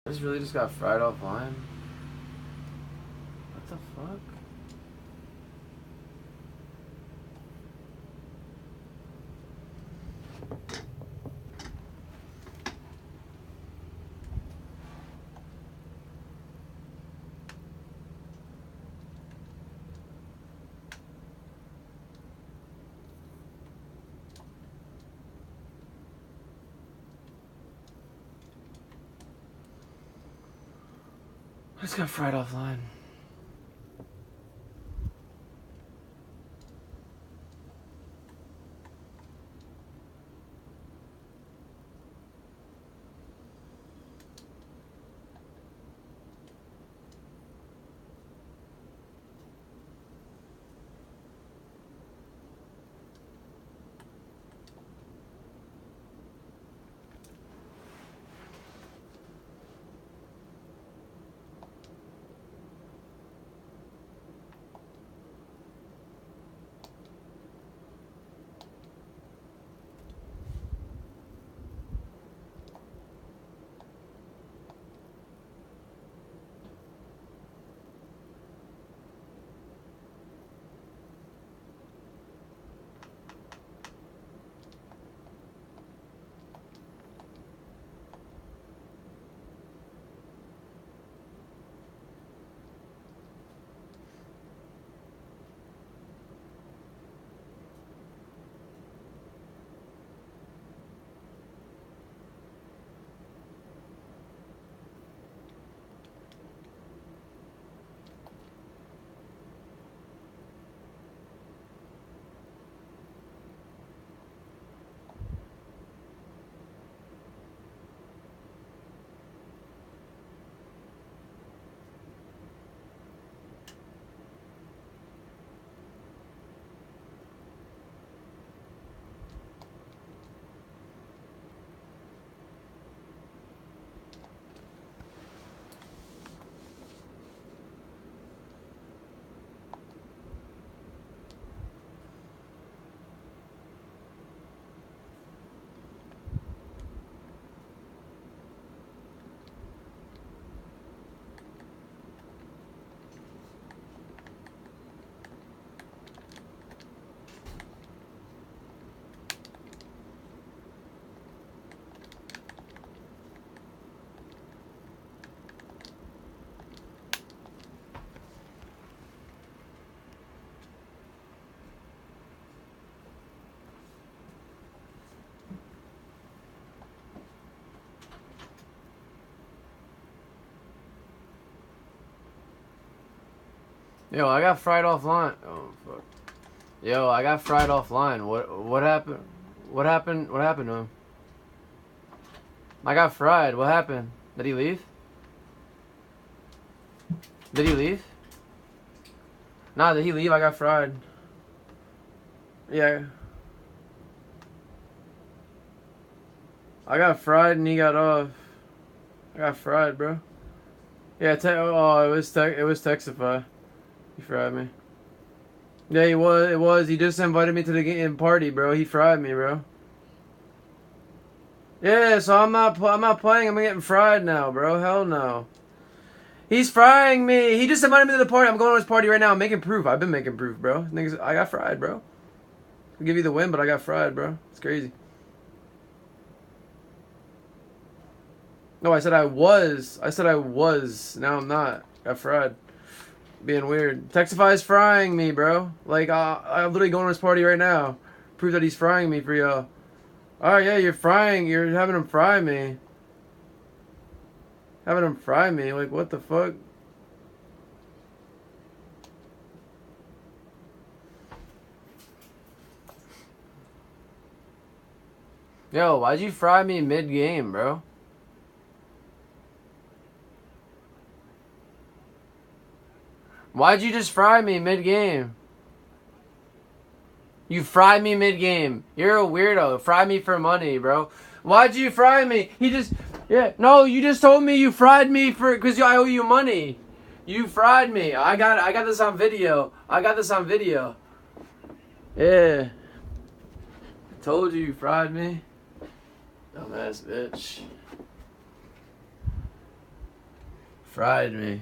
This really just got fried offline. What the fuck? I just got fried offline. Yo, I got fried offline. Oh fuck. Yo, I got fried offline. What happened? What happened? What happened to him? I got fried. What happened? Did he leave? Did he leave? Nah, did he leave? I got fried. Yeah. I got fried and he got off. I got fried, bro. Yeah, oh, it was Texify. He fried me. Yeah, it was. He just invited me to the game party, bro. He fried me, bro. Yeah, so I'm not playing. I'm getting fried now, bro. Hell no. He's frying me. He just invited me to the party. I'm going to his party right now. I'm making proof. I've been making proof, bro. Niggas, I got fried, bro. I'll give you the win, but I got fried, bro. It's crazy. No, I said I was. I said I was. Now I'm not. Got fried. Being weird. Texify is frying me, bro. Like, I'm literally going to his party right now. Prove that he's frying me for y'all. Alright, yeah, you're frying. You're having him fry me. Having him fry me. Like, what the fuck? Yo, why'd you fry me mid-game, bro? Why'd you just fry me mid-game? You fried me mid-game. You're a weirdo. Fry me for money, bro. Why'd you fry me? Yeah, no, you just told me you fried me because I owe you money. You fried me. I got this on video. I got this on video. Yeah. I told you fried me. Dumbass bitch. Fried me.